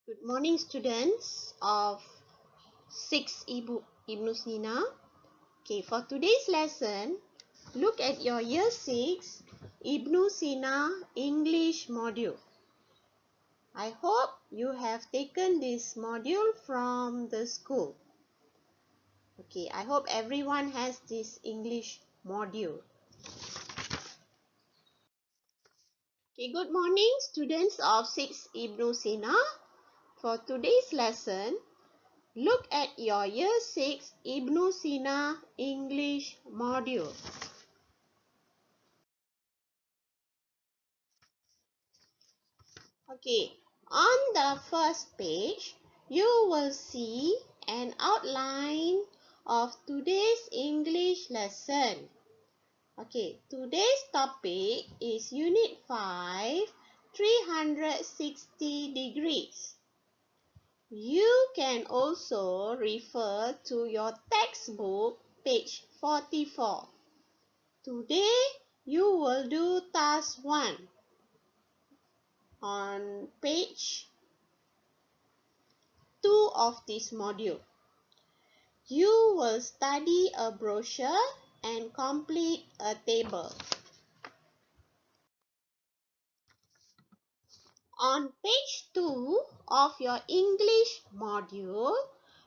Good morning, students of 6 Ibnu Sina. Okay, for today's lesson, look at your Year 6 Ibnu Sina English module. I hope you have taken this module from the school. Okay, I hope everyone has this English module. Okay, good morning, students of 6 Ibnu Sina. For today's lesson, look at your Year 6 Ibnu Sina English module. Okay, on the first page, you will see an outline of today's English lesson. Okay, today's topic is Unit 5, 360 degrees. You can also refer to your textbook, page 44. Today, you will do task 1 on page 2 of this module. You will study a brochure and complete a table. On page 2 of your English module,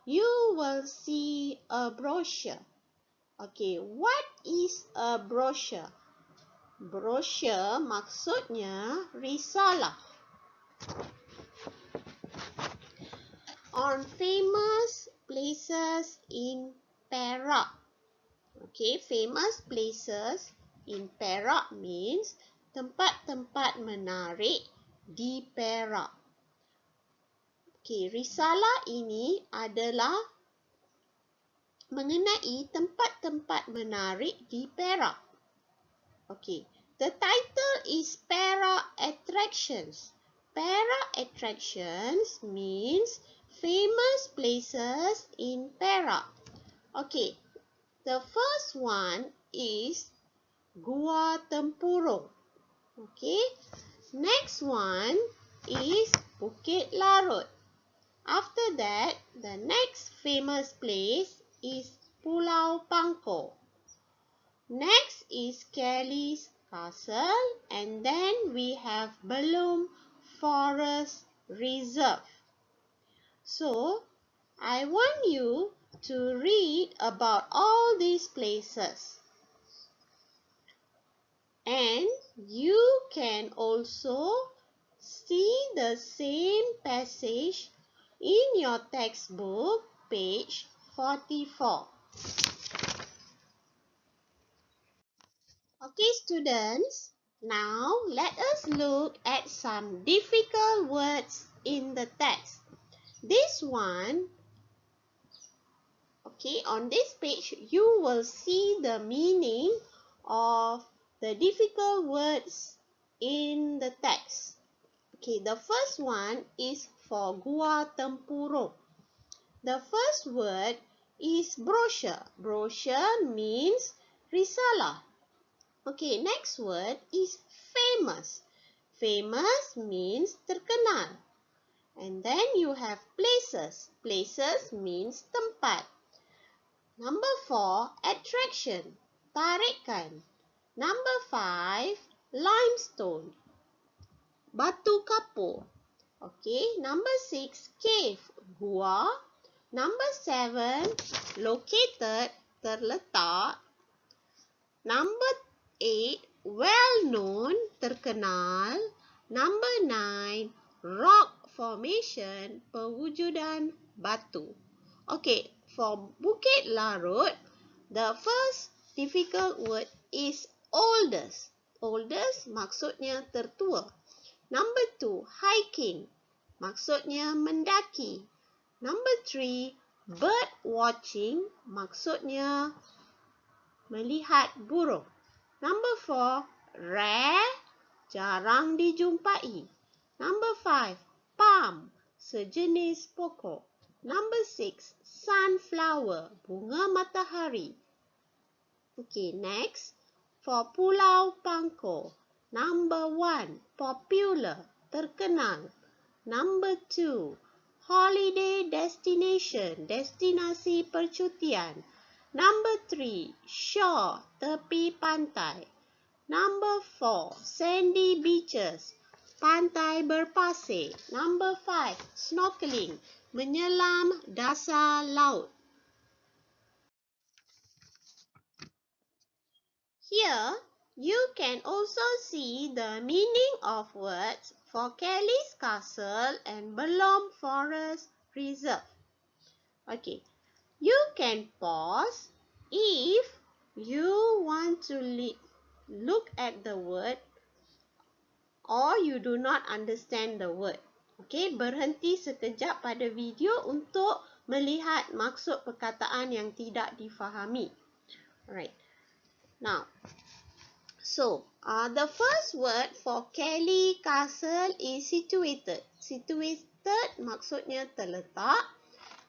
you will see a brochure. Okay, what is a brochure? Brochure maksudnya risalah. On famous places in Perak. Okay, famous places in Perak means tempat-tempat menarik di Perak. Okay, risalah ini adalah mengenai tempat-tempat menarik di Perak. Okay, the title is Perak Attractions. Perak Attractions means famous places in Perak. Okay, the first one is Gua Tempurung. Okay, next one is Bukit Larut. After that, the next famous place is Pulau Pangkor. Next is Kelly's Castle, and then we have Belum Forest Reserve. So, I want you to read about all these places. And you can also see the same passage in your textbook, page 44. Okay, students, now let us look at some difficult words in the text. This one, okay, on this page, you will see the meaning of the difficult words in the text. Okay, the first one is for Gua Tempurung. The first word is brochure. Brochure means risalah. Okay, next word is famous. Famous means terkenal. And then you have places. Places means tempat. Number 4, attraction, tarikan. Number 5, limestone, batu kapur. Okay, number 6, cave, gua. Number 7, located, terletak. Number 8, well-known, terkenal. Number 9, rock formation, perwujudan batu. Okay, for Bukit Larut, the first difficult word is oldest. Oldest maksudnya tertua. Number 2, hiking, maksudnya mendaki. Number 3, bird watching, maksudnya melihat burung. Number 4, rare, jarang dijumpai. Number 5, palm, sejenis pokok. Number 6, sunflower, bunga matahari. Okay, next, for Pulau Pangkor. Number 1, popular, terkenal. Number 2, holiday destination, destinasi percutian. Number 3, shore, tepi pantai. Number 4, sandy beaches, pantai berpasir. Number 5, snorkeling, menyelam dasar laut. Here, you can also see the meaning of words for Kelly's Castle and Belom Forest Reserve. Okay, you can pause if you want to look at the word or you do not understand the word. Okay, berhenti sekejap pada video untuk melihat maksud perkataan yang tidak difahami. Alright, now, so, the first word for Kelly Castle is situated. Situated maksudnya terletak.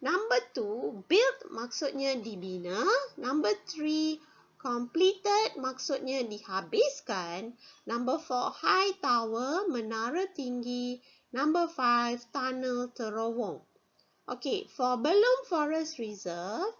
Number 2, built maksudnya dibina. Number 3, completed maksudnya dihabiskan. Number 4, high tower, menara tinggi. Number 5, tunnel terowong. Okay, for Belom Forest Reserve,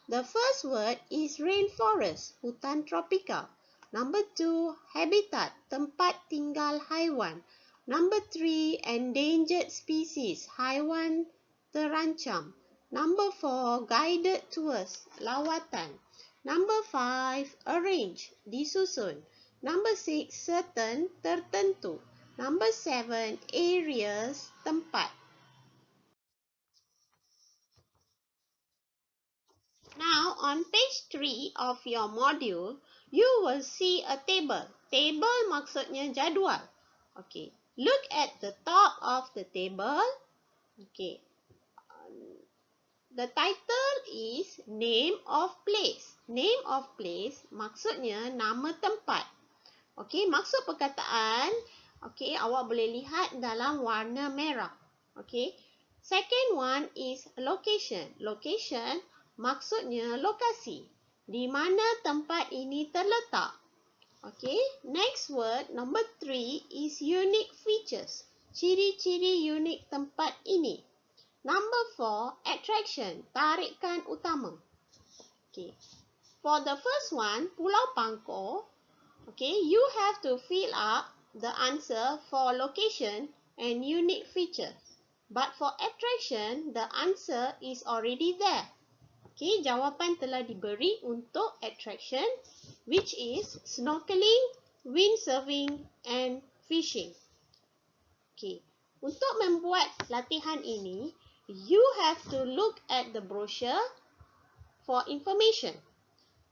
the first word is rainforest, hutan tropika. Number 2, habitat, tempat tinggal haiwan. Number 3, endangered species, haiwan terancam. Number 4, guided tours, lawatan. Number 5, arrange, disusun. Number 6, certain, tertentu. Number 7, areas, tempat. Now, on page 3 of your module, you will see a table. Table maksudnya jadual. Okay. Look at the top of the table. Okay. The title is name of place. Name of place maksudnya nama tempat. Okay. Maksud perkataan, okay, awak boleh lihat dalam warna merah. Okay. Second one is location. Location maksudnya lokasi. Di mana tempat ini terletak. Okay. Next word, number 3 is unique features. Ciri-ciri unik tempat ini. Number 4, attraction. Tarikan utama. Okay. For the first one, Pulau Pangkor. Okay. You have to fill up the answer for location and unique feature. But for attraction, the answer is already there. Okay, jawapan telah diberi untuk attraction, which is snorkeling, windsurfing and fishing. Okay, untuk membuat latihan ini, you have to look at the brochure for information.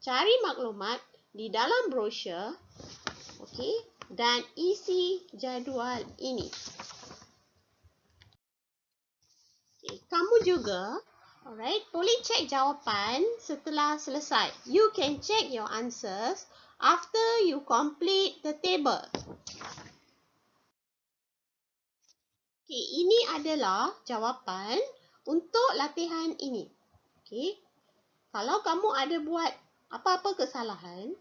Cari maklumat di dalam brochure, okay, dan isi jadual ini. Okay, kamu juga, alright, boleh cek jawapan setelah selesai. You can check your answers after you complete the table. Okay, ini adalah jawapan untuk latihan ini. Okay, kalau kamu ada buat apa-apa kesalahan,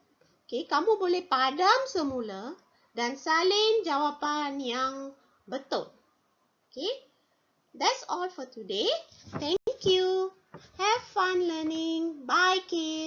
okay, kamu boleh padam semula dan salin jawapan yang betul. Okay, that's all for today. Thank you. Have fun learning. Bye, kids.